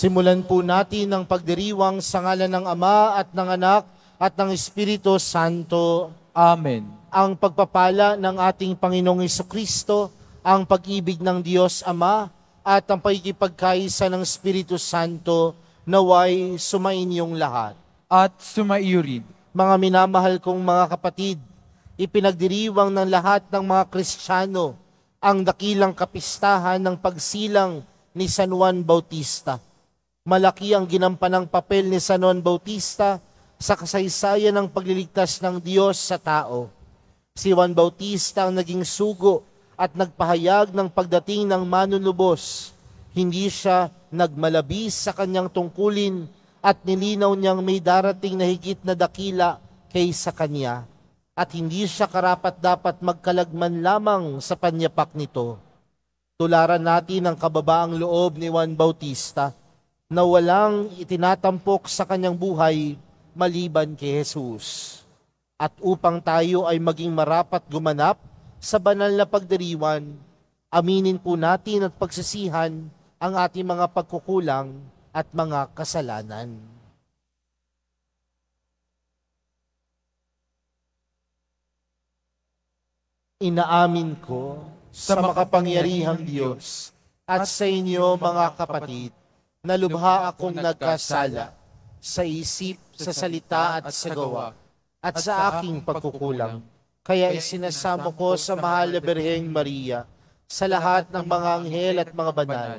Simulan po natin ang pagdiriwang sa ngalan ng Ama at ng Anak at ng Espiritu Santo. Amen. Ang pagpapala ng ating Panginoong Jesucristo, ang pag-ibig ng Diyos Ama, at ang pagkikipagkaisa ng Espiritu Santo, naway sumainyong lahat. At sumaiyo rin. Mga minamahal kong mga kapatid, ipinagdiriwang ng lahat ng mga Kristiyano ang dakilang kapistahan ng pagsilang ni San Juan Bautista. Malaki ang ginampanang papel ni San Juan Bautista sa kasaysayan ng pagliligtas ng Diyos sa tao. Si Juan Bautista ang naging sugo at nagpahayag ng pagdating ng manunubos. Hindi siya nagmalabis sa kanyang tungkulin at nilinaw niyang may darating na higit na dakila kaysa kanya. At hindi siya karapat-dapat magkalagman lamang sa panyapak nito. Tularan natin ang kababaang loob ni Juan Bautista na walang itinatampok sa kanyang buhay maliban kay Jesus. At upang tayo ay maging marapat gumanap sa banal na pagdiriwan, aminin po natin at pagsisihan ang ating mga pagkukulang at mga kasalanan. Inaamin ko sa makapangyarihang Diyos at sa inyo mga kapatid, na lubha akong nagkasala sa isip, sa salita at sa gawa, at sa aking pagkukulang. Kaya isinasamo ko sa mahal na Birheng Maria, sa lahat ng mga anghel at mga banal,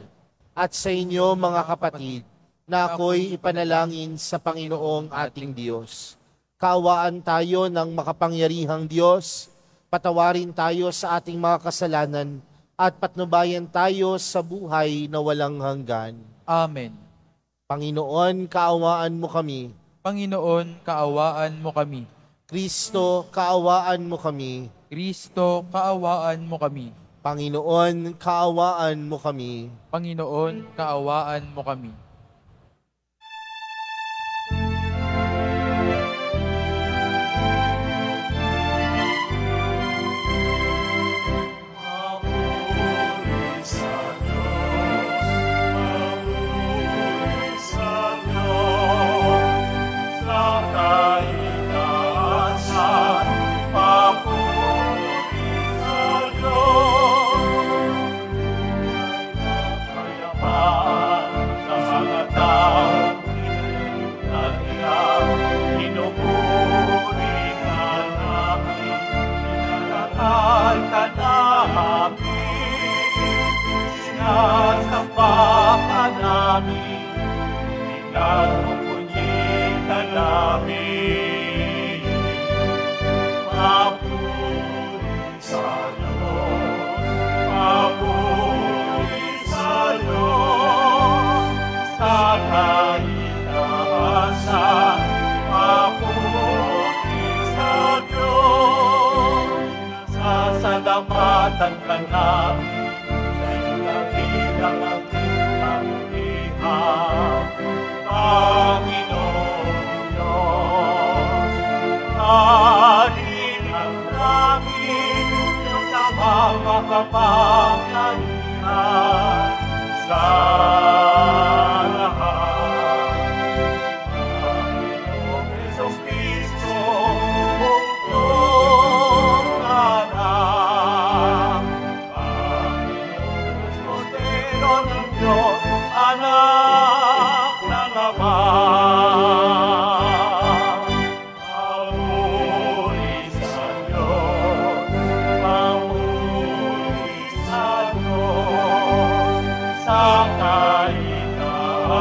at sa inyo mga kapatid, na ako'y ipanalangin sa Panginoong ating Diyos. Kaawaan tayo ng makapangyarihang Diyos, patawarin tayo sa ating mga kasalanan, at patnubayan tayo sa buhay na walang hanggan. Amen. Panginoon, kaawaan mo kami. Panginoon, kaawaan mo kami. Kristo, kaawaan mo kami. Kristo, kaawaan mo kami. Panginoon, kaawaan mo kami. Panginoon, kaawaan mo kami. Sasalamatan ka namin sa ilabilang aking kamulihan, Panginoon Diyos. Kalinang namin sa mga kapangyarihan sa lahat. Panginoong Jesucristo, anak ng Ama. Papuri sa Diyos, papuri sa Diyos, sa kaitaasan,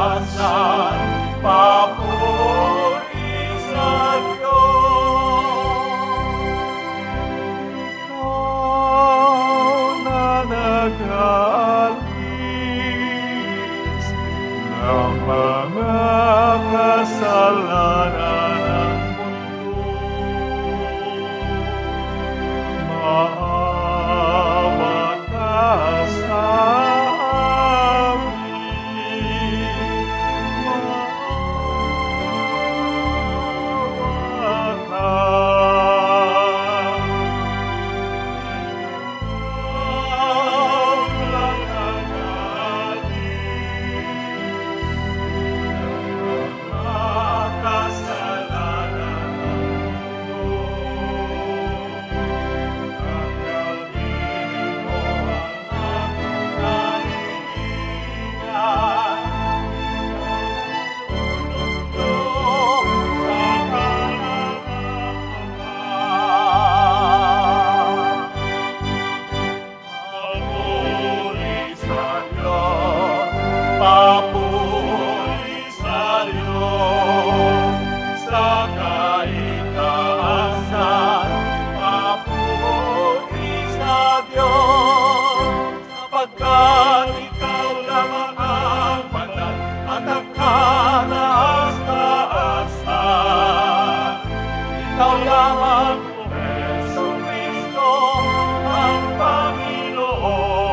Panginoong Jesucristo, ang Panginoon,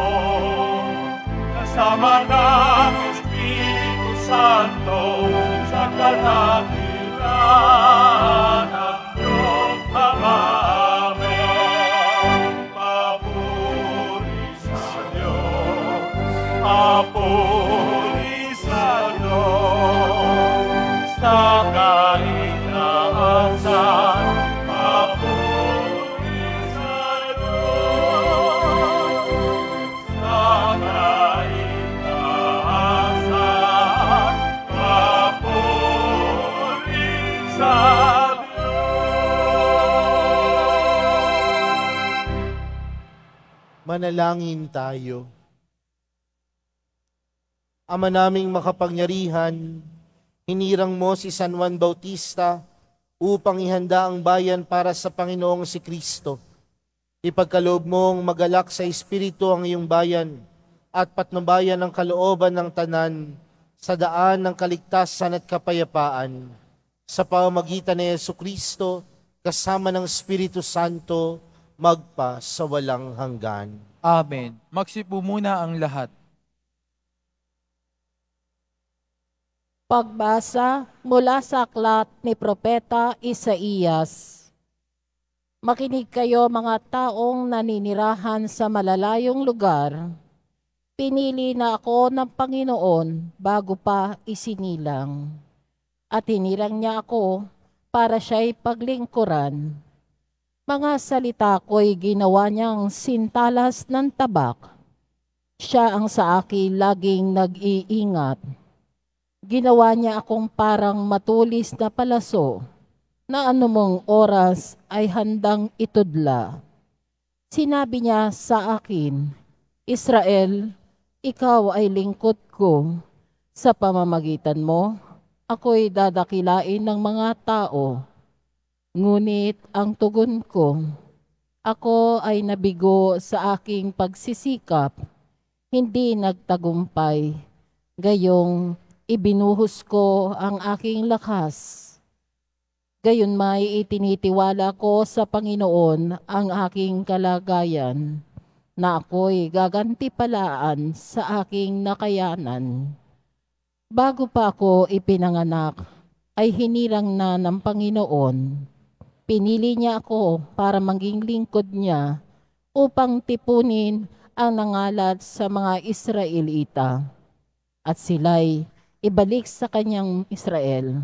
kasama ng Espiritu Santo sa kadakilan ng Diyos Ama. Amen. Papuri sa Diyos, papuri sa Diyos, sa kaligtasan, papuri sa Diyos, sa kaligtasan, papuri sa Manalangin tayo. Ama naming makapangyarihan, hinirang mo si San Juan Bautista upang ihanda ang bayan para sa Panginoong si Kristo. Ipagkaloob mong magalak sa Espiritu ang iyong bayan at patnubayan ang kalooban ng tanan sa daan ng kaligtasan at kapayapaan. Sa pamamagitan ni Jesucristo, kasama ng Espiritu Santo, magpa sa walang hanggan. Amen. Magsipo muna ang lahat. Pagbasa mula sa aklat ni Propeta Isaías. Makinig kayo mga taong naninirahan sa malalayong lugar. Pinili na ako ng Panginoon bago pa isinilang. At hinirang niya ako para siya'y paglingkuran. Mga salita ko'y ginawa niyang sintalas ng tabak. Siya ang sa akin laging nag-iingat. Ginawa niya akong parang matulis na palaso na anumang oras ay handang itudla. Sinabi niya sa akin, Israel, ikaw ay lingkod ko. Sa pamamagitan mo, ako'y dadakilain ng mga tao. Ngunit ang tugon ko, ako ay nabigo sa aking pagsisikap, hindi nagtagumpay. Gayong ibinuhos ko ang aking lakas. Gayon may itinitiwala ko sa Panginoon ang aking kalagayan, na ako'y gagantipalaan sa aking nakayanan. Bago pa ako ipinanganak, ay hinirang na ng Panginoon. Pinili niya ako para maging lingkod niya upang tipunin ang nangalat sa mga Israelita at sila'y ibalik sa kanyang Israel.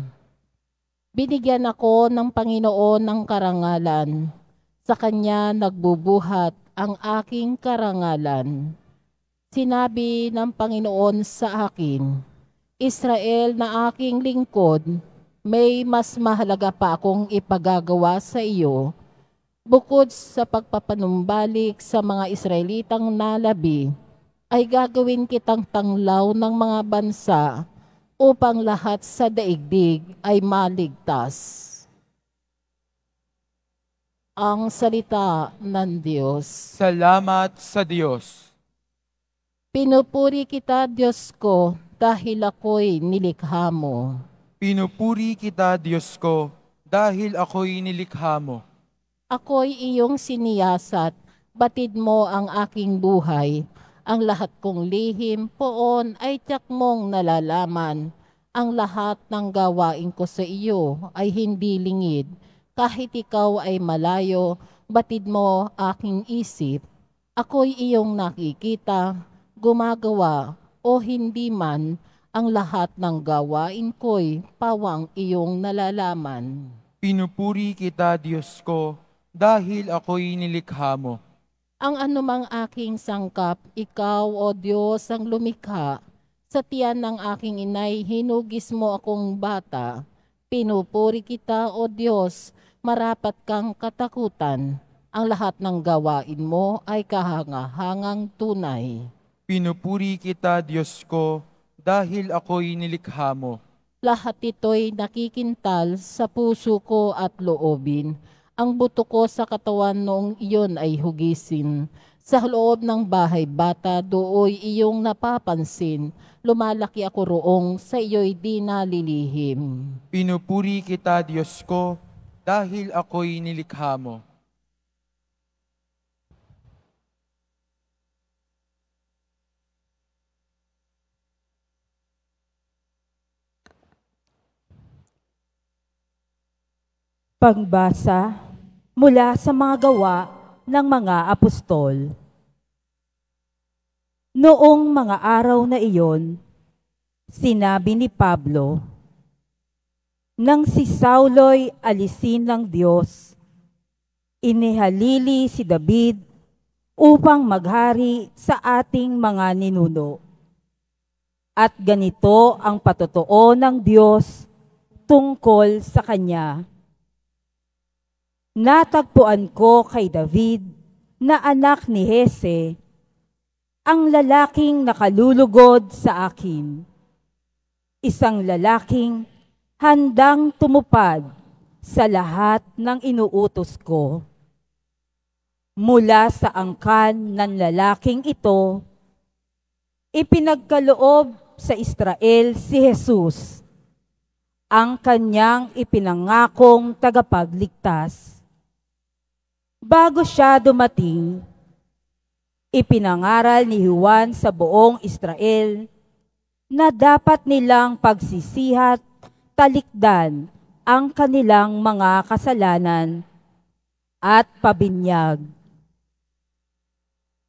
Binigyan ako ng Panginoon ng karangalan. Sa kanya nagbubuhat ang aking karangalan. Sinabi ng Panginoon sa akin, Israel na aking lingkod, may mas mahalaga pa akong ipagagawa sa iyo. Bukod sa pagpapanumbalik sa mga Israelitang nalabi, ay gagawin kitang tanglaw ng mga bansa upang lahat sa daigdig ay maligtas. Ang salita ng Diyos. Salamat sa Diyos. Pinupuri kita, Diyos ko, dahil ako'y nilikha mo. Pinupuri kita, Diyos ko, dahil ako'y nilikha mo. Ako'y iyong siniyasat, batid mo ang aking buhay. Ang lahat kong lihim poon ay tiyak mong nalalaman. Ang lahat ng gawain ko sa iyo ay hindi lingid. Kahit ikaw ay malayo, batid mo aking isip. Ako'y iyong nakikita, gumagawa o hindi man, ang lahat ng gawain ko'y pawang iyong nalalaman. Pinupuri kita, Diyos ko, dahil ako'y nilikha mo. Ang anumang aking sangkap, ikaw, O Diyos, ang lumikha. Sa tiyan ng aking inay, hinugis mo akong bata. Pinupuri kita, O Diyos, marapat kang katakutan. Ang lahat ng gawain mo ay kahangahangang tunay. Pinupuri kita, Diyos ko, dahil ako'y nilikha mo. Lahat ito'y nakikintal sa puso ko at loobin. Ang buto ko sa katawan noong iyon ay hugisin. Sa loob ng bahay bata, dooy iyong napapansin. Lumalaki ako roong sa iyo'y di nalilihim. Pinupuri kita, Diyos ko, dahil ako'y nilikha mo. Pagbasa mula sa mga gawa ng mga apostol. Noong mga araw na iyon, sinabi ni Pablo, nang si Saulo'y alisin ng Diyos, inihalili si David upang maghari sa ating mga ninuno. At ganito ang patotoo ng Diyos tungkol sa kanya. Natagpuan ko kay David na anak ni Hese, ang lalaking nakalulugod sa akin. Isang lalaking handang tumupad sa lahat ng inuutos ko. Mula sa angkan ng lalaking ito, ipinagkaloob sa Israel si Jesus, ang kanyang ipinangakong tagapagligtas. Bago siya dumating, ipinangaral ni Juan sa buong Israel na dapat nilang pagsisihat, talikdan ang kanilang mga kasalanan at pabinyag.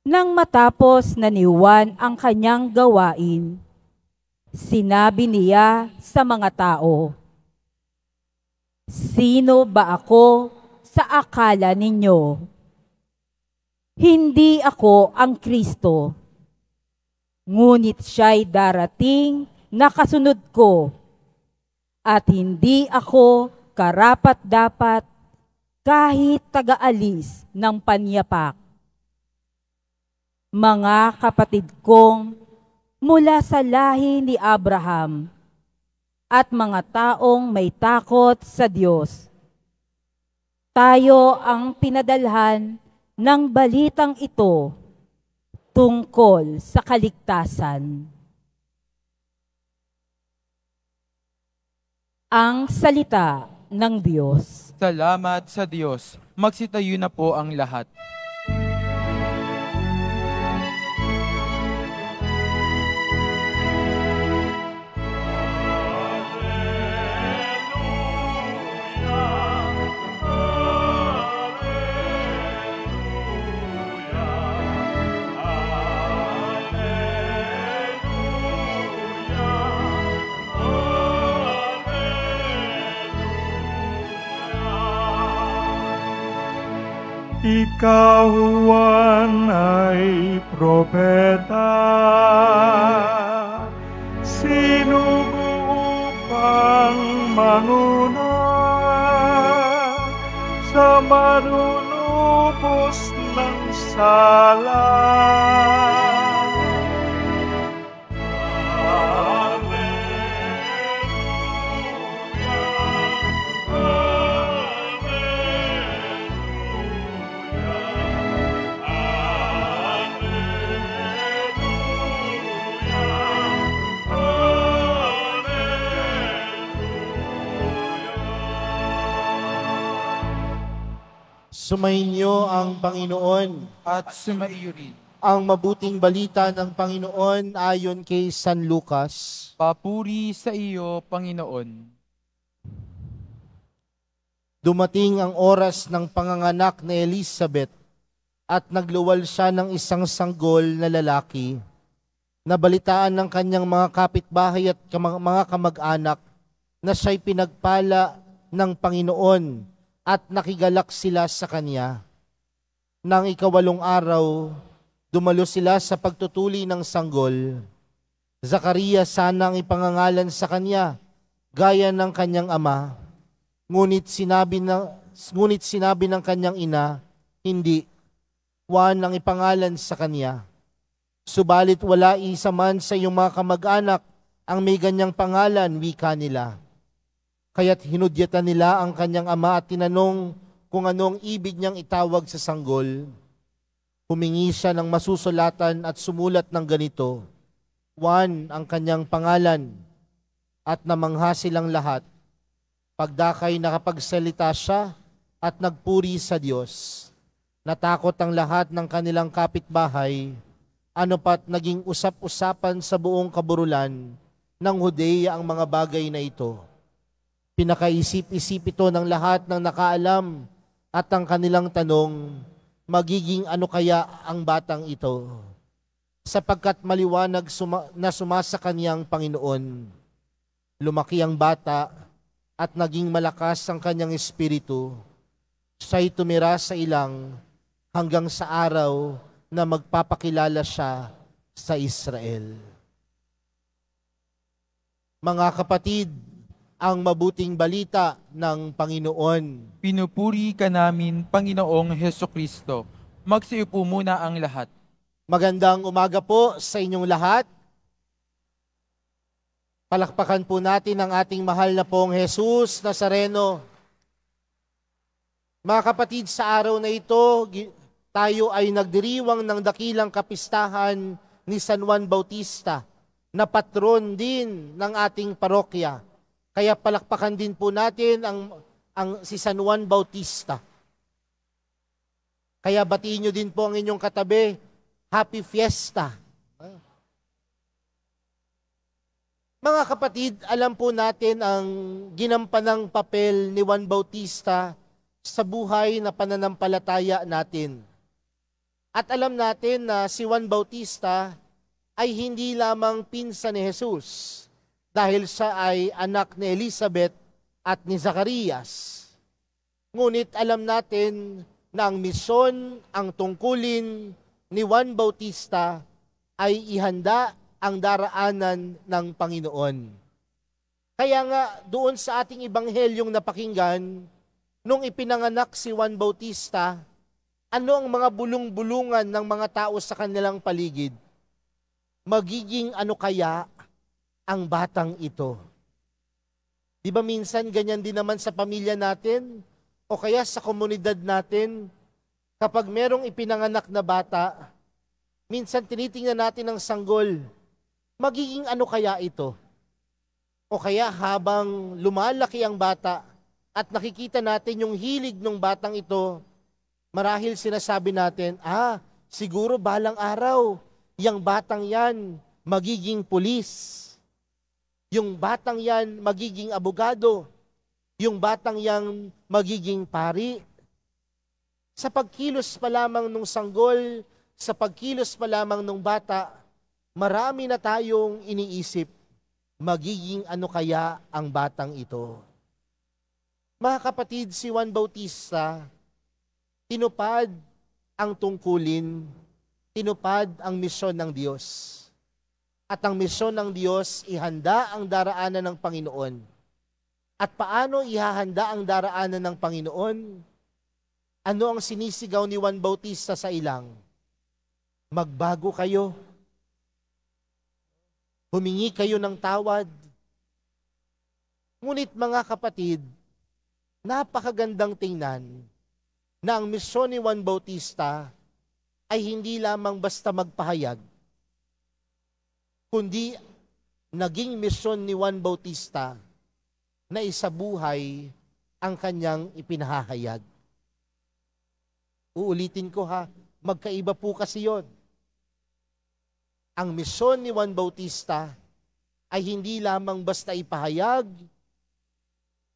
Nang matapos na ni Juan ang kanyang gawain, sinabi niya sa mga tao, "Sino ba ako sa akala ninyo? Hindi ako ang Kristo, ngunit siya'y darating na kasunod ko, at hindi ako karapat-dapat kahit taga-alis ng panyapak. Mga kapatid kong mula sa lahi ni Abraham at mga taong may takot sa Diyos, tayo ang pinadalhan ng balitang ito tungkol sa kaligtasan." Ang salita ng Diyos. Salamat sa Diyos. Magsitayo na po ang lahat. Ikaw, Juan, ay propeta, sinugo upang manguna sa manunubos ng sala. Sumainyo ang Panginoon. At sumaiyo rin. Ang mabuting balita ng Panginoon ayon kay San Lucas. Papuri sa iyo, Panginoon. Dumating ang oras ng panganganak ni Elizabeth at nagluwal siya ng isang sanggol na lalaki. Nabalitaan ng kanyang mga kapitbahay at mga kamag-anak na siya'y pinagpala ng Panginoon at nakigalak sila sa kanya. Nang ikawalong araw, dumalo sila sa pagtutuli ng sanggol. Zacarias sana ang ipangangalan sa kanya, gaya ng kanyang ama. Ngunit sinabi ng kanyang ina, hindi. Juan ang ipangalan sa kanya. Subalit wala isa man sa iyong mga kamag-anak ang may ganyang pangalan, wika nila. Kaya't hinudyatan nila ang kanyang ama at tinanong kung anong ibig niyang itawag sa sanggol. Humingi siya ng masusulatan at sumulat ng ganito, Juan ang kanyang pangalan, at namangha silang lahat. Pagdakay nakapagsalita siya at nagpuri sa Diyos. Natakot ang lahat ng kanilang kapitbahay, ano pat naging usap-usapan sa buong kaburulan ng Hudeya ang mga bagay na ito. Pinakaisip-isip ito ng lahat ng nakaalam at ang kanilang tanong, magiging ano kaya ang batang ito? Sapagkat maliwanag na sumasa kanyang Panginoon. Lumaki ang bata at naging malakas ang kanyang espiritu. Siya'y tumira sa ilang hanggang sa araw na magpapakilala siya sa Israel. Mga kapatid, ang mabuting balita ng Panginoon. Pinupuri ka namin, Panginoong Hesukristo. Magsiupo muna ang lahat. Magandang umaga po sa inyong lahat. Palakpakan po natin ang ating mahal na pong Jesus Nazareno. Mga kapatid, sa araw na ito, tayo ay nagdiriwang ng dakilang kapistahan ni San Juan Bautista, na patron din ng ating parokya. Kaya palakpakan din po natin si San Juan Bautista. Kaya batiin nyo din po ang inyong katabi, Happy Fiesta. Mga kapatid, alam po natin ang ginampanang papel ni Juan Bautista sa buhay na pananampalataya natin. At alam natin na si Juan Bautista ay hindi lamang pinsan ni Jesus dahil siya ay anak ni Elizabeth at ni Zacarias. Ngunit alam natin na ang misyon, ang tungkulin ni Juan Bautista ay ihanda ang daraanan ng Panginoon. Kaya nga doon sa ating ibanghelyong napakinggan, nung ipinanganak si Juan Bautista, ano ang mga bulong-bulungan ng mga tao sa kanilang paligid? Magiging ano kaya ang batang ito? Di ba minsan ganyan din naman sa pamilya natin? O kaya sa komunidad natin, kapag merong ipinanganak na bata, minsan tinitingnan natin ang sanggol, magiging ano kaya ito? O kaya habang lumalaki ang bata at nakikita natin yung hilig ng batang ito, marahil sinasabi natin, siguro balang araw, yung batang yan magiging pulis. Yung batang yan magiging abogado. Yung batang yan magiging pari. Sa pagkilos pa lamang ng sanggol, sa pagkilos pa lamang ng bata, marami na tayong iniisip, magiging ano kaya ang batang ito? Mga kapatid, si Juan Bautista, tinupad ang tungkulin, tinupad ang misyon ng Diyos. At ang misyon ng Diyos, ihanda ang daraanan ng Panginoon. At paano ihahanda ang daraanan ng Panginoon? Ano ang sinisigaw ni Juan Bautista sa ilang? Magbago kayo. Humingi kayo ng tawad. Ngunit mga kapatid, napakagandang tingnan na ang misyon ni Juan Bautista ay hindi lamang basta magpahayag, kundi naging misyon ni Juan Bautista na isabuhay ang kanyang ipinahahayag. Uulitin ko magkaiba po kasi yon. Ang misyon ni Juan Bautista ay hindi lamang basta ipahayag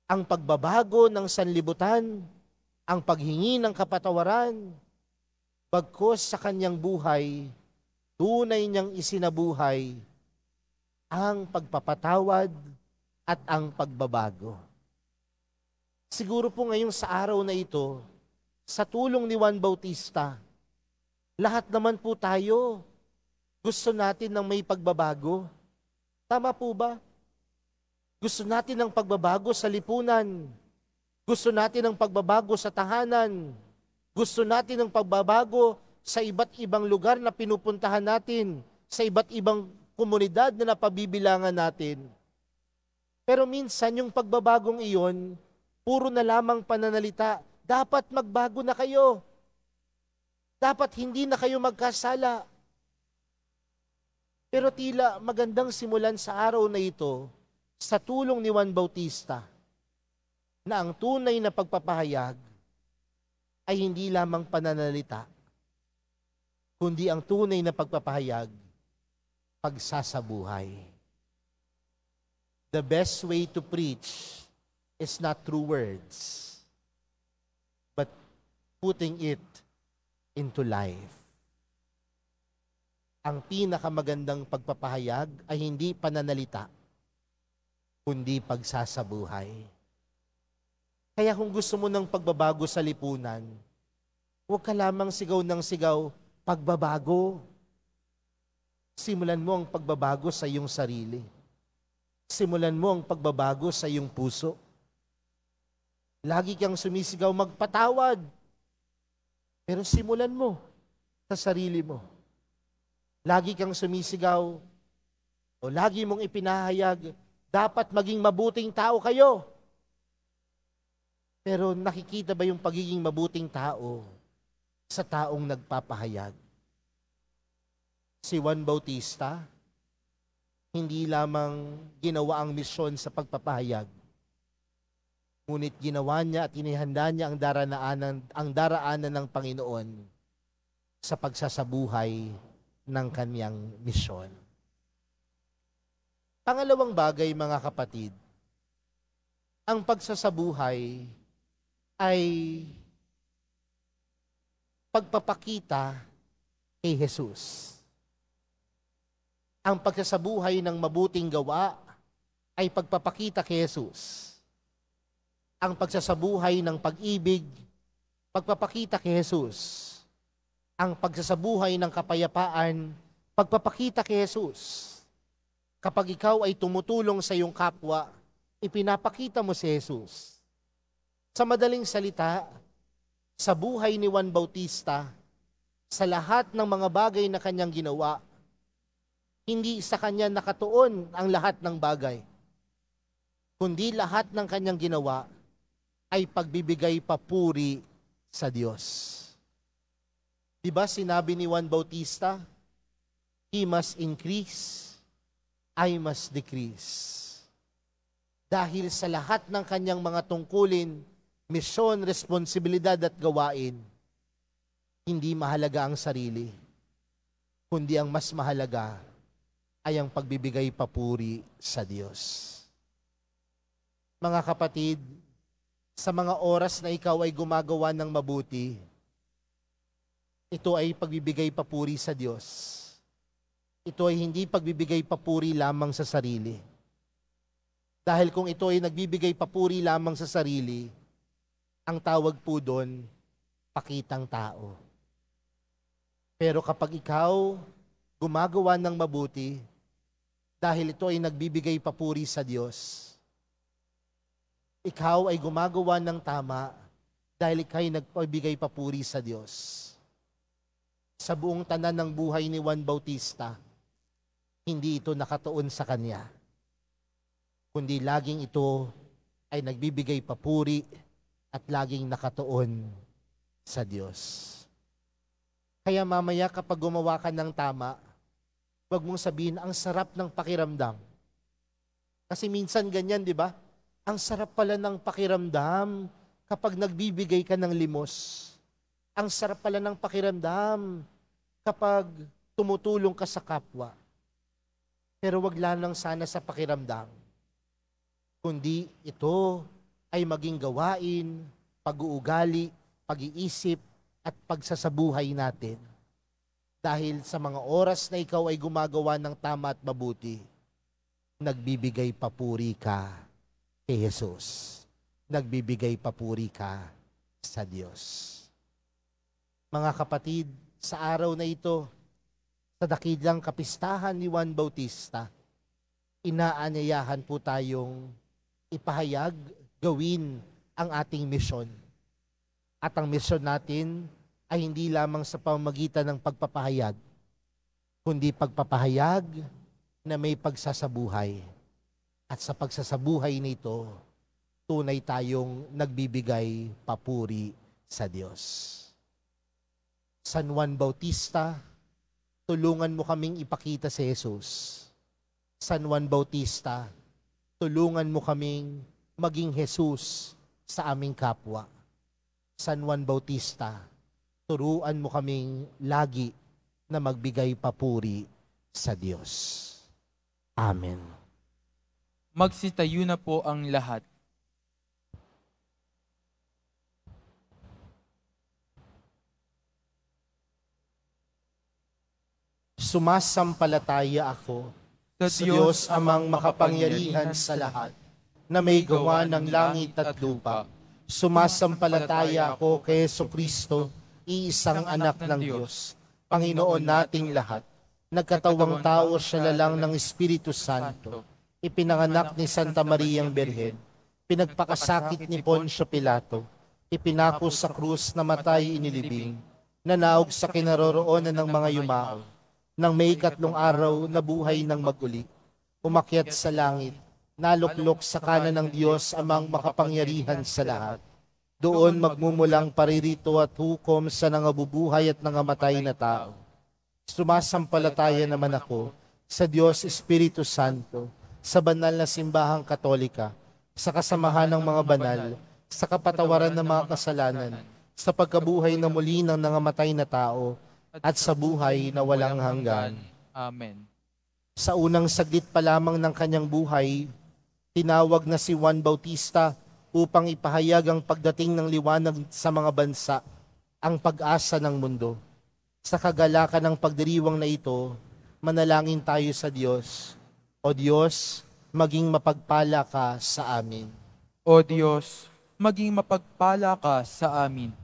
ang pagbabago ng sanlibutan, ang paghingi ng kapatawaran, bagkus sa kanyang buhay, tunay niyang isinabuhay ang pagpapatawad at ang pagbabago. Siguro po ngayong sa araw na ito, sa tulong ni Juan Bautista, lahat naman po tayo gusto natin ng may pagbabago. Tama po ba? Gusto natin ng pagbabago sa lipunan. Gusto natin ng pagbabago sa tahanan. Gusto natin ng pagbabago sa iba't ibang lugar na pinupuntahan natin, sa iba't ibang komunidad na napabibilangan natin. Pero minsan yung pagbabagong iyon, puro na lamang pananalita, dapat magbago na kayo. Dapat hindi na kayo magkasala. Pero tila magandang simulan sa araw na ito sa tulong ni Juan Bautista. na ang tunay na pagpapahayag ay hindi lamang pananalita, kundi ang tunay na pagpapahayag, pagsasabuhay. The best way to preach is not through words, but putting it into life. Ang pinakamagandang pagpapahayag ay hindi pananalita, kundi pagsasabuhay. Kaya kung gusto mo ng pagbabago sa lipunan, huwag ka lamang sigaw ng sigaw, pagbabago. Simulan mo ang pagbabago sa iyong sarili. Simulan mo ang pagbabago sa iyong puso. Lagi kang sumisigaw, magpatawad. Pero simulan mo sa sarili mo. Lagi kang sumisigaw o lagi mong ipinahayag, dapat maging mabuting tao kayo. Pero nakikita ba yung pagiging mabuting tao sa taong nagpapahayag? Si Juan Bautista, hindi lamang ginawa ang misyon sa pagpapahayag, ngunit ginawa niya at inihanda niya ang daraanan ng Panginoon sa pagsasabuhay ng kanyang misyon. Pangalawang bagay, mga kapatid, ang pagsasabuhay ay pagpapakita kay Jesus. Ang pagsasabuhay ng mabuting gawa ay pagpapakita kay Jesus. Ang pagsasabuhay ng pag-ibig, pagpapakita kay Jesus. Ang pagsasabuhay ng kapayapaan, pagpapakita kay Jesus. Kapag ikaw ay tumutulong sa iyong kapwa, ipinapakita mo si Jesus. Sa madaling salita, sa buhay ni Juan Bautista, sa lahat ng mga bagay na kanyang ginawa, hindi sa kanya nakatuon ang lahat ng bagay, kundi lahat ng kanyang ginawa ay pagbibigay papuri sa Diyos. Diba sinabi ni Juan Bautista, He must increase, I must decrease. Dahil sa lahat ng kanyang mga tungkulin, misyon, responsibilidad at gawain, hindi mahalaga ang sarili, kundi ang mas mahalaga ay ang pagbibigay papuri sa Diyos. Mga kapatid, sa mga oras na ikaw ay gumagawa ng mabuti, ito ay pagbibigay papuri sa Diyos. Ito ay hindi pagbibigay papuri lamang sa sarili. Dahil kung ito ay nagbibigay papuri lamang sa sarili, ang tawag po doon, pakitang tao. Pero kapag ikaw gumagawa ng mabuti, dahil ito ay nagbibigay papuri sa Diyos, ikaw ay gumagawa ng tama dahil ikaw ay nagpabigay papuri sa Diyos. Sa buong tanan ng buhay ni Juan Bautista, hindi ito nakatuon sa kanya, kundi laging ito ay nagbibigay papuri at laging nakatuon sa Diyos. Kaya mamaya kapag gumawa ka ng tama, huwag mong sabihin, ang sarap ng pakiramdam. Kasi minsan ganyan, di ba? Ang sarap pala ng pakiramdam kapag nagbibigay ka ng limos. Ang sarap pala ng pakiramdam kapag tumutulong ka sa kapwa. Pero wag lang sana sa pakiramdam, kundi ito ay maging gawain, pag-uugali, pag-iisip, at pagsasabuhay natin. Dahil sa mga oras na ikaw ay gumagawa ng tama at mabuti, nagbibigay papuri ka kay Jesus. Nagbibigay papuri ka sa Diyos. Mga kapatid, sa araw na ito, sa dakilang kapistahan ni Juan Bautista, inaanyayahan po tayong ipahayag, gawin ang ating misyon. At ang misyon natin ay hindi lamang sa pamamagitan ng pagpapahayag, kundi pagpapahayag na may pagsasabuhay. At sa pagsasabuhay nito, tunay tayong nagbibigay papuri sa Diyos. San Juan Bautista, tulungan mo kaming ipakita si Jesus. San Juan Bautista, tulungan mo kaming maging Jesus sa aming kapwa. San Juan Bautista, turuan mo kaming lagi na magbigay papuri sa Diyos. Amen. Magsitayo na po ang lahat. Sumasampalataya ako sa Diyos amang makapangyarihan sa lahat, na may gawa ng langit at lupa. Sumasampalataya ako kay Jesucristo, iisang anak ng Diyos, Panginoon nating lahat. Nagkatawang tao siya lalang ng Espiritu Santo. Ipinanganak ni Santa Mariang Birhen. Pinagpakasakit ni Poncio Pilato. Ipinako sa krus, namatay, inilibing. Nanaog sa kinaroroonan ng mga yumao. Nang may 3 araw na buhay ng maguli. Umakyat sa langit. Naluklok sa kanan ng Diyos amang makapangyarihan sa lahat. Doon magmumulang paririto at hukom sa nangabubuhay at nangamatay na tao. Sumasampalataya naman ako sa Diyos Espiritu Santo, sa banal na simbahang Katolika, sa kasamahan ng mga banal, sa kapatawaran ng mga kasalanan, sa pagkabuhay na muli ng nangamatay na tao, at sa buhay na walang hanggan. Amen. Sa unang saglit pa lamang ng kanyang buhay, tinawag na si Juan Bautista upang ipahayag ang pagdating ng liwanag sa mga bansa, ang pag-asa ng mundo. Sa kagalakan ng pagdiriwang na ito, manalangin tayo sa Diyos. O Diyos, maging mapagpala ka sa amin. O Diyos, maging mapagpala ka sa amin.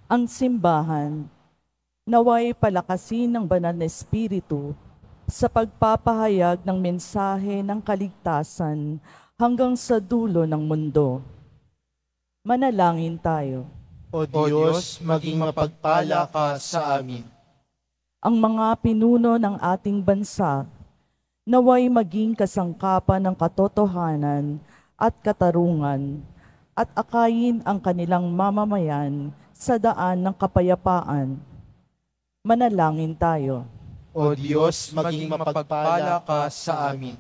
Ang simbahan, naway palakasin ng banal na Espiritu sa pagpapahayag ng mensahe ng kaligtasan hanggang sa dulo ng mundo. Manalangin tayo. O Diyos, maging mapagpala ka sa amin. Ang mga pinuno ng ating bansa, naway maging kasangkapan ng katotohanan at katarungan at akayin ang kanilang mamamayan sa daan ng kapayapaan. Manalangin tayo. O Diyos, maging mapagpala ka sa amin.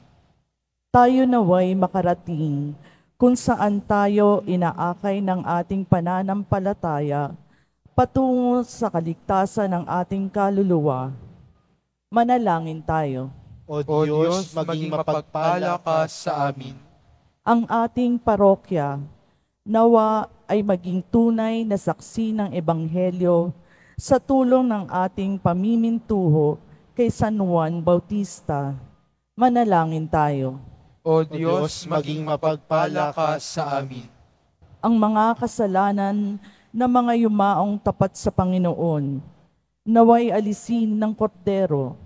Tayo naway makarating kung saan tayo inaakay ng ating pananampalataya patungo sa kaligtasan ng ating kaluluwa. Manalangin tayo. O Diyos, maging mapagpala ka sa amin. Ang ating parokya nawa ay maging tunay na saksi ng Ebanghelyo sa tulong ng ating pamimintuho kay San Juan Bautista. Manalangin tayo. O Diyos, maging mapagpala ka sa amin. Ang mga kasalanan ng mga yumaong tapat sa Panginoon, naway alisin ng kordero.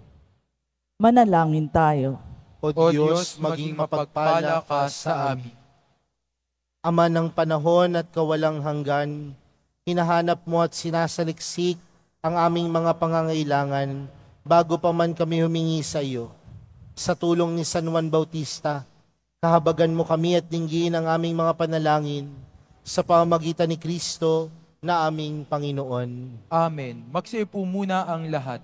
Manalangin tayo. O Diyos, maging mapagpala ka sa amin. Ama ng panahon at kawalang hanggan, hinahanap mo at sinasaliksik ang aming mga pangangailangan bago pa man kami humingi sa iyo. Sa tulong ni San Juan Bautista, kahabagan mo kami at dinggin ang aming mga panalangin sa pamamagitan ni Kristo na aming Panginoon. Amen. Magsiupo muna ang lahat.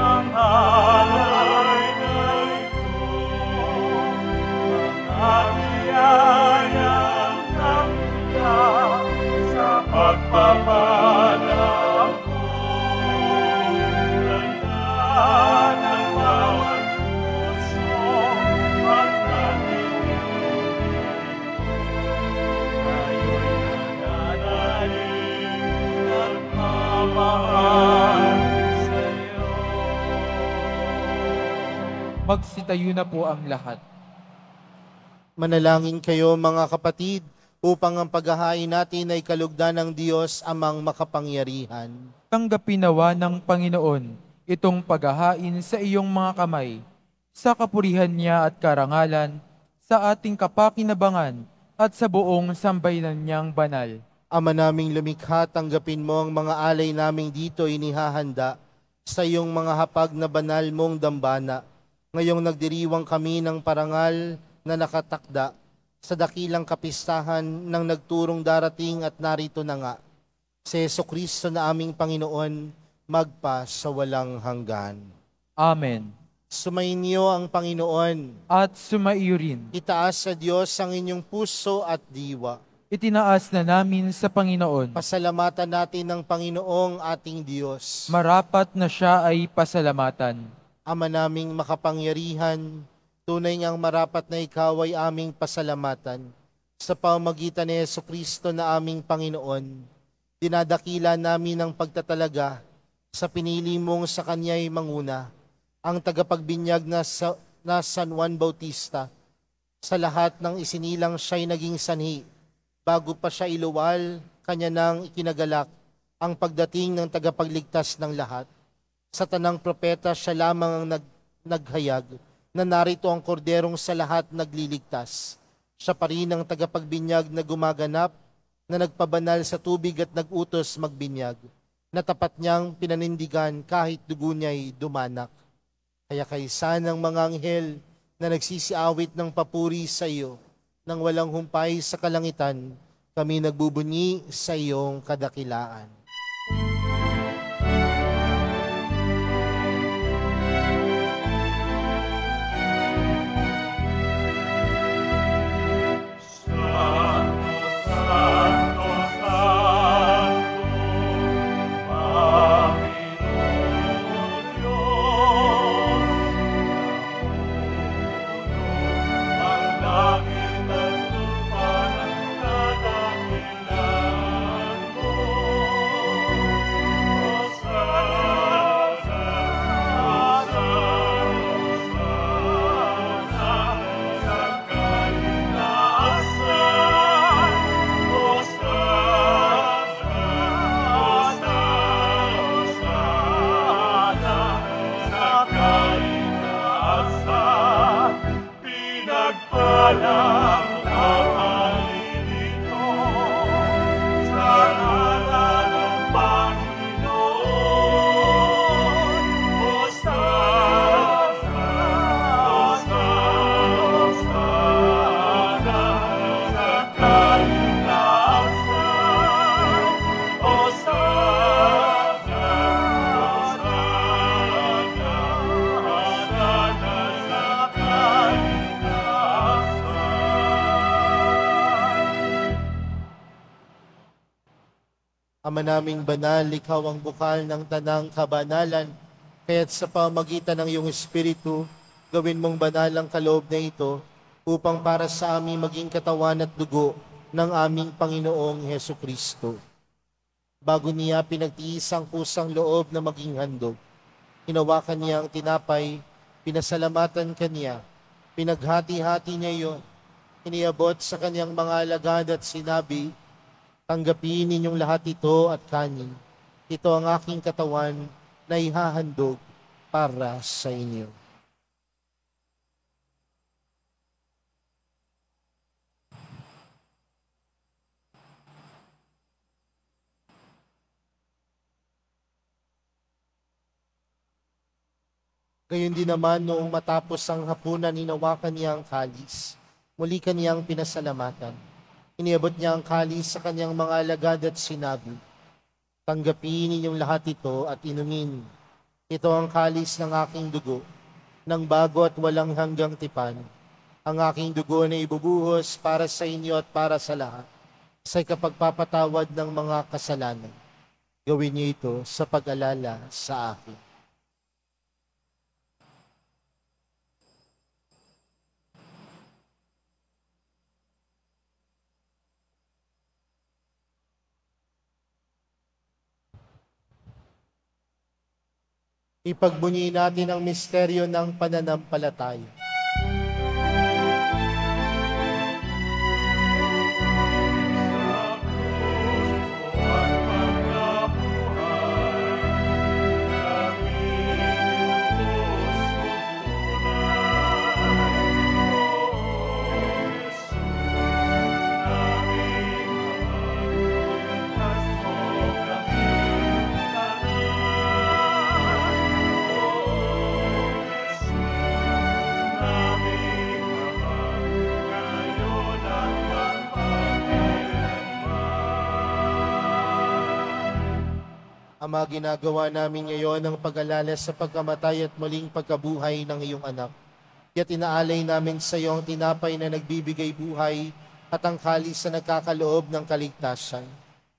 ang alay na ito, mga biyayang nagmula sa pagpapala mo. Ganda ng bawat puso ang natinig ko, tayo'y nananalig at mamahal sa'yo. Magsitayo na po ang lahat. Manalangin kayo mga kapatid, upang ang paghahain natin ay kalugdan ng Diyos amang makapangyarihan. Tanggapin nawa ng Panginoon itong paghahain sa iyong mga kamay, sa kapurihan niya at karangalan, sa ating kapakinabangan at sa buong sambayanan niyang banal. Ama naming lumikha, tanggapin mo ang mga alay naming dito inihahanda sa iyong mga hapag na banal mong dambana. Ngayong nagdiriwang kami ng parangal na nakatakda sa dakilang kapistahan ng nagturong darating at narito na nga, si Jesucristo na aming Panginoon, magpa sa walang hanggan. Amen. Sumainyo ang Panginoon. At sumaiyo rin. Itaas sa Diyos ang inyong puso at diwa. Itinaas na namin sa Panginoon. Pasalamatan natin ng Panginoong ating Diyos. Marapat na siya ay pasalamatan. Ama naming makapangyarihan, tunay ngang marapat na ikaw ay aming pasalamatan. Sa pamamagitan ni Jesucristo na aming Panginoon, dinadakila namin ang pagtatalaga sa pinili mong sa Kanya'y manguna, ang tagapagbinyag na San Juan Bautista. Sa lahat ng isinilang siya'y naging sanhi. Bago pa siya iluwal, kanya nang ikinagalak ang pagdating ng tagapagligtas ng lahat. Sa tanang propeta siya lamang ang naghayag na narito ang korderong sa lahat nagliligtas. Siya pa rin ang tagapagbinyag na gumaganap, na nagpabanal sa tubig at nagutos magbinyag, na tapat niyang pinanindigan kahit dugo niya'y dumanak. Kaya kaysa ng mga anghel na nagsisiawit ng papuri sa iyo, nang walang humpay sa kalangitan, kami nagbubunyi sa iyong kadakilaan. Ama naming banal, ikaw ang bukal ng tanang kabanalan, kaya't sa pamagitan ng iyong Espiritu, gawin mong banal ang kaloob na ito, upang para sa aming maging katawan at dugo ng aming Panginoong Hesukristo. Bago niya pinagtiis ang kusang loob na maging handog, hinawakan niya ang tinapay, pinasalamatan kaniya, pinaghati-hati niya iyon, iniabot sa kanyang mga alagad at sinabi, tanggapin ninyong lahat ito at kanin. Ito ang aking katawan na ihahandog para sa inyo. Gayon din naman noong matapos ang hapunan, hinawakan niya ang kalis. Muli kaniyang pinasalamatan. Iniabot niya ang kalis sa kanyang mga alagad at sinabi, Tanggapin ninyong lahat ito at inumin. Ito ang kalis ng aking dugo, ng bago at walang hanggang tipan. Ang aking dugo na ibubuhos para sa inyo at para sa lahat, sa kapagpapatawad ng mga kasalanan. Gawin niyo ito sa pag-alala sa akin. Ipagbunyi natin ang misteryo ng pananampalataya. Ama, ginagawa namin ngayon ang pag-alala sa pagkamatay at muling pagkabuhay ng iyong anak. Kaya't inaalay namin sa iyo ang tinapay na nagbibigay buhay at ang kalis na nagkakaloob ng kaligtasan.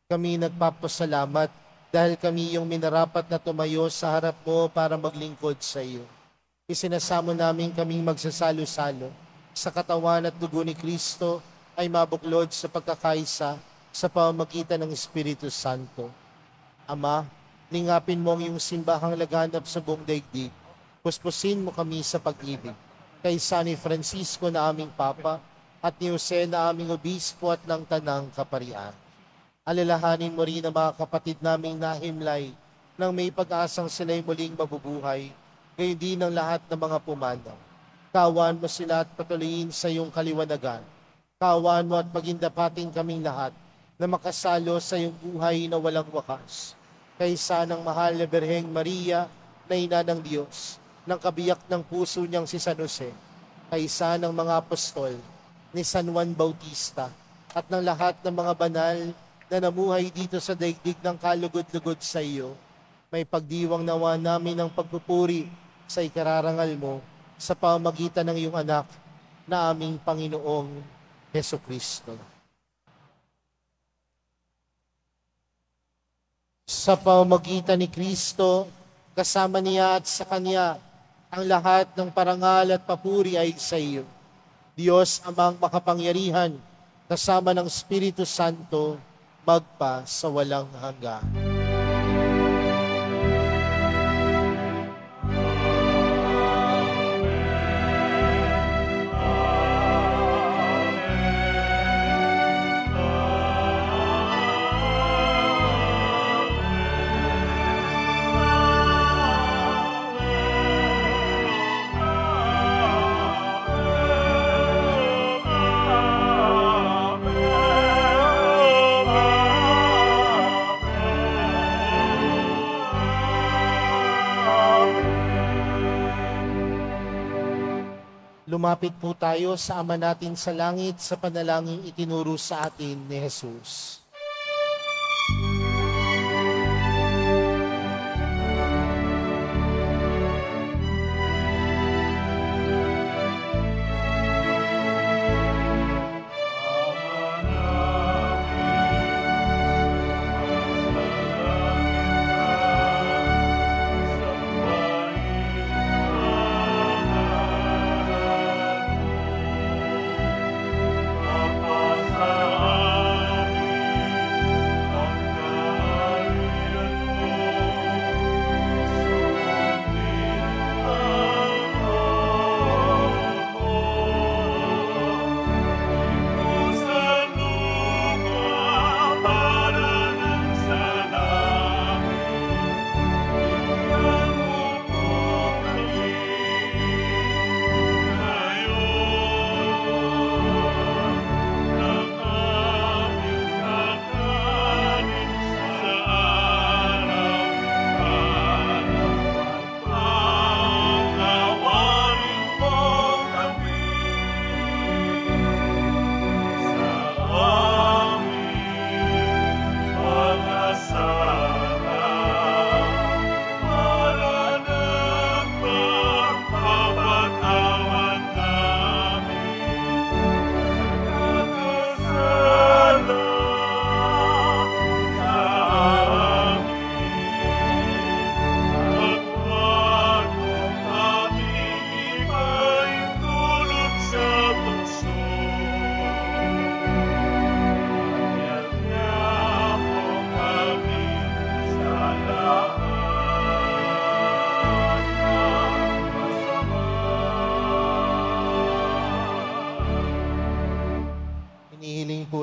Kami nagpapasalamat dahil kami yung minarapat na tumayo sa harap mo para maglingkod sa iyo. Isinasamo namin kaming magsasalo-salo sa katawan at dugo ni Kristo ay mabuklod sa pagkakaisa sa pamamagitan ng Espiritu Santo. Ama, lingapin mo ang iyong simbahang laganap sa buong daigdig. Puspusin mo kami sa pag-ibig. Kay San Francisco na aming Papa at ni Jose na aming Obispo at ng Tanang Kaparian. Alalahanin mo rin ang mga kapatid naming nahimlay nang may pag-asang sila'y muling mabubuhay, gayon din ang lahat ng mga pumanaw. Kaawaan mo sila at patuloyin sa iyong kaliwanagan. Kaawaan mo at pagindapatin kaming lahat na makasalo sa iyong buhay na walang wakas. Kaysa ng mahal na Birheng Maria na ina ng Diyos, ng kabiyak ng puso niyang si San Jose, kaysa ng mga apostol, ni San Juan Bautista, at ng lahat ng mga banal na namuhay dito sa daigdig ng kalugod-lugod sa iyo, may pagdiwang nawa namin ng pagpupuri sa ikararangal mo sa pamamagitan ng iyong anak na aming Panginoong Hesukristo. Sa pamamagitan ni Kristo, kasama niya at sa Kanya, ang lahat ng parangal at papuri ay sa iyo. Diyos amang makapangyarihan, kasama ng Espiritu Santo, magpa sa walang hanggan. Lumapit po tayo sa Ama natin sa langit sa panalangin itinuro sa atin ni Jesus.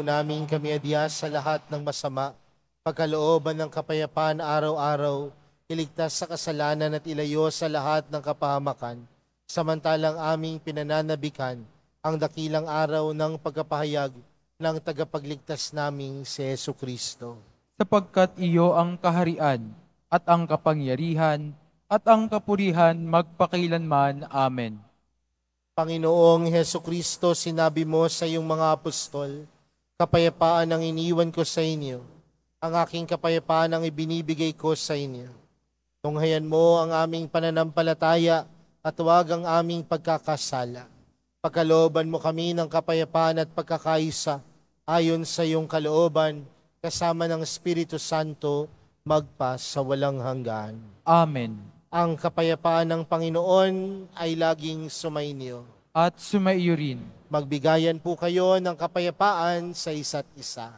namin kami adya sa lahat ng masama, pagkalooban ng kapayapaan araw-araw, iligtas sa kasalanan at ilayo sa lahat ng kapahamakan, samantalang aming pinananabikan ang dakilang araw ng pagkapahayag ng tagapagligtas naming si Jesucristo. Sapagkat iyo ang kaharian at ang kapangyarihan at ang kapurihan magpakailanman. Amen. Panginoong Jesucristo, sinabi mo sa iyong mga apostol, kapayapaan ang iniwan ko sa inyo, ang aking kapayapaan ang ibinibigay ko sa inyo. Tunghayan mo ang aming pananampalataya at huwag ang aming pagkakasala. Pagkalooban mo kami ng kapayapaan at pagkakaisa ayon sa iyong kalooban, kasama ng Espiritu Santo, magpa sa walang hanggan. Amen. Ang kapayapaan ng Panginoon ay laging sumainyo. At sumaiyo rin. Magbigayan po kayo ng kapayapaan sa isa't isa.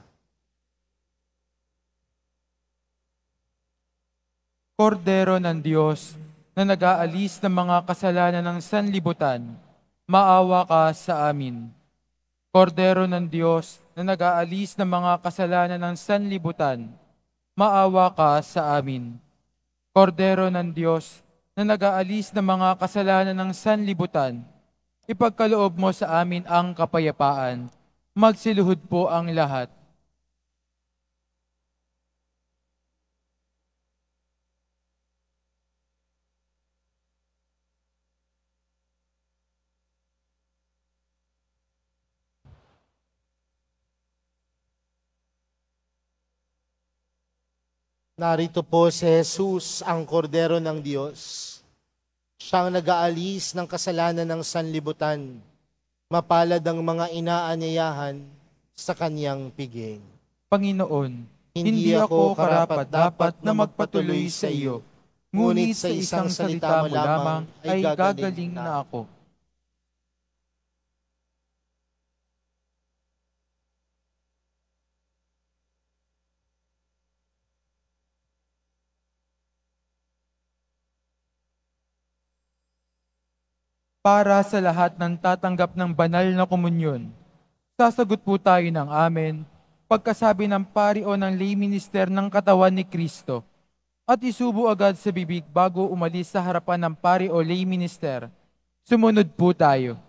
Kordero ng Diyos na nag-aalis ng mga kasalanan ng sanlibutan, maawa ka sa amin. Kordero ng Diyos na nag-aalis ng mga kasalanan ng sanlibutan, maawa ka sa amin. Kordero ng Diyos na nag-aalis ng mga kasalanan ng sanlibutan, ipagkaloob mo sa amin ang kapayapaan. Magsiluhod po ang lahat. Narito po si Jesus, ang Kordero ng Diyos. Siyang nag-aalis ng kasalanan ng sanlibutan. Mapalad ang mga inaanyayahan sa kanyang piging. Panginoon, hindi ako karapat-dapat na magpatuloy sa iyo, ngunit sa isang salita mo lamang ay gagaling na ako. Para sa lahat ng tatanggap ng banal na komunyon, sasagot po tayo ng amen pagkasabi ng pari o ng lay minister ng katawan ni Kristo at isubo agad sa bibig bago umalis sa harapan ng pari o lay minister. Sumunod po tayo.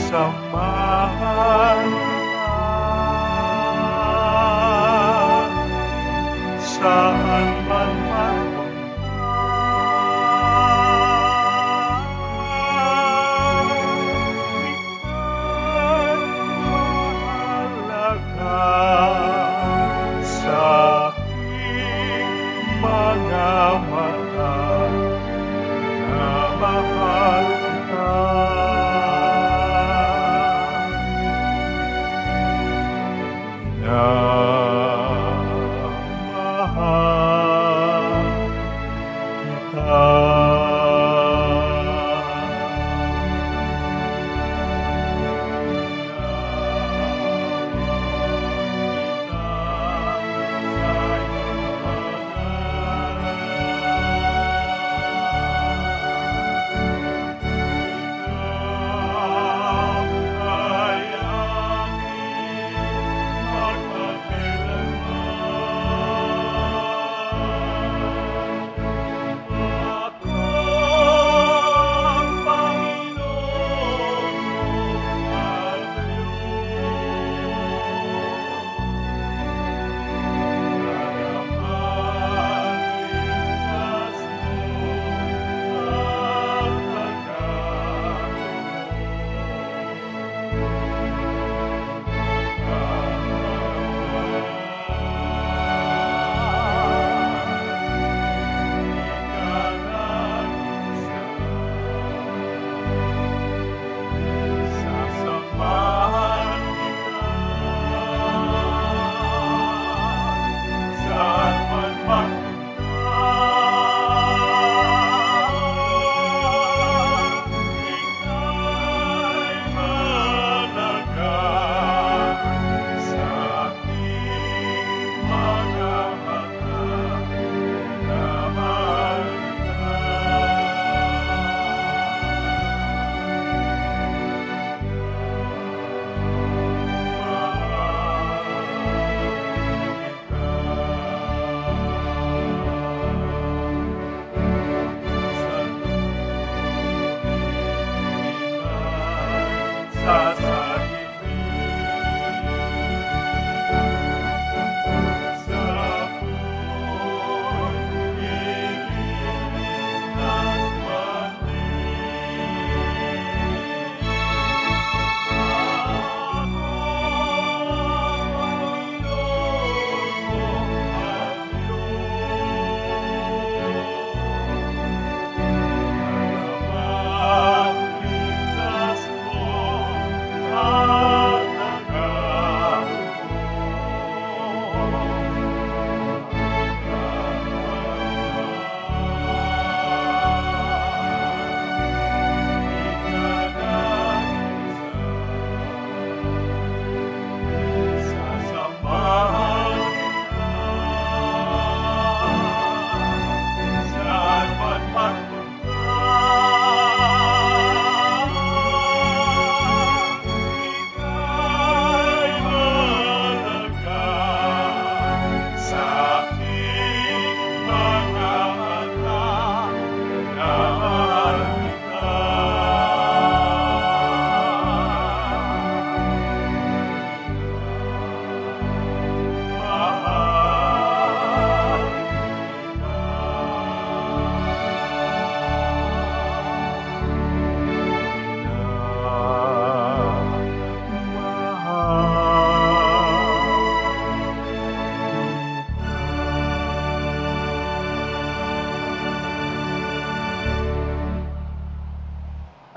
Samahan saan man mahalaga sa aking mga mata na mahal ka. Mahal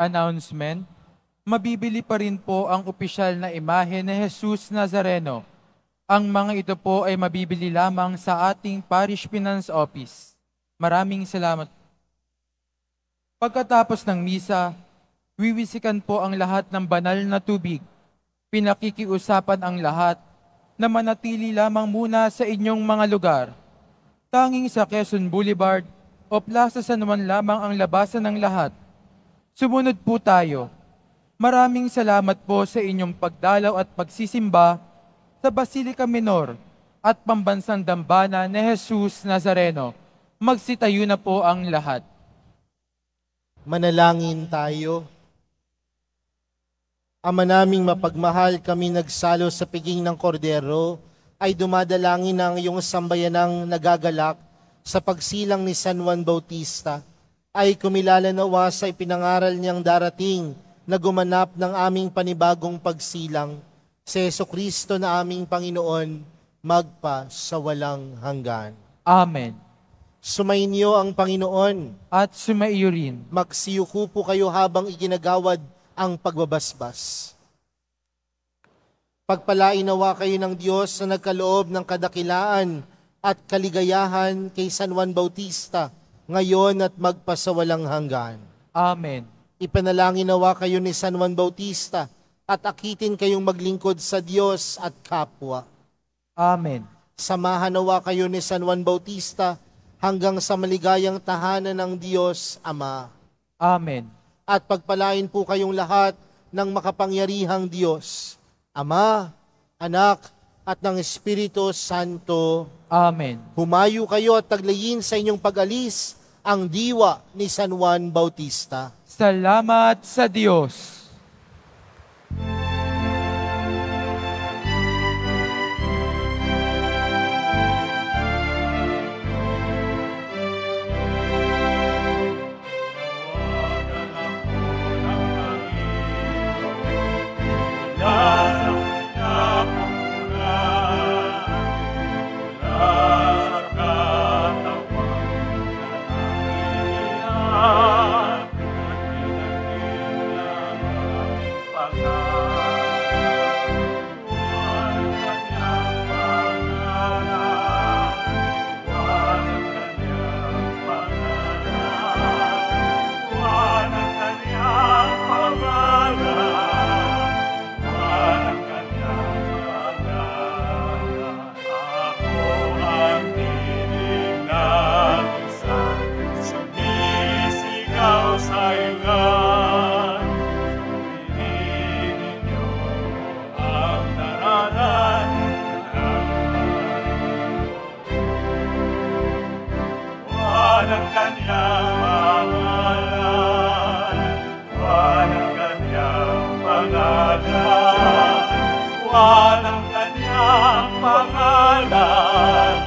Announcement, mabibili pa rin po ang opisyal na imahe ni Jesus Nazareno. Ang mga ito po ay mabibili lamang sa ating Parish Finance Office. Maraming salamat. Pagkatapos ng misa, wiwisikan po ang lahat ng banal na tubig. Pinakikiusapan ang lahat na manatili lamang muna sa inyong mga lugar. Tanging sa Quezon Boulevard o Plaza San Juan lamang ang labasan ng lahat. Sumunod po tayo. Maraming salamat po sa inyong pagdalaw at pagsisimba sa Basilica Minor at Pambansang Dambana ni Jesus Nazareno. Magsitayo na po ang lahat. Manalangin tayo. Ama naming mapagmahal, kami nagsalo sa piging ng kordero ay dumadalangin ng iyong sambayanang nagagalak sa pagsilang ni San Juan Bautista ay kumilala nawa sa ipinangaral niyang darating na gumanap ng aming panibagong pagsilang si Jesucristo na aming Panginoon magpa sa walang hanggan. Amen. Sumainyo ang Panginoon. At sumaiyo rin. Magsiyuko po kayo habang iginagawad ang pagbabasbas. Pagpalain nawa kayo ng Diyos na nagkaloob ng kadakilaan at kaligayahan kay San Juan Bautista, ngayon at magpasawalang hanggan. Amen. Ipanalangin nawa kayo ni San Juan Bautista at akitin kayong maglingkod sa Diyos at kapwa. Amen. Samahan nawa kayo ni San Juan Bautista hanggang sa maligayang tahanan ng Diyos Ama. Amen. At pagpalain po kayong lahat ng makapangyarihang Diyos, Ama, Anak, at ng Espiritu Santo. Amen. Humayo kayo at taglayin sa inyong pag-alis ang diwa ni San Juan Bautista. Salamat sa Diyos. Ng kanyang pangalan, ng kanyang pangalan, ng kanyang pangalan.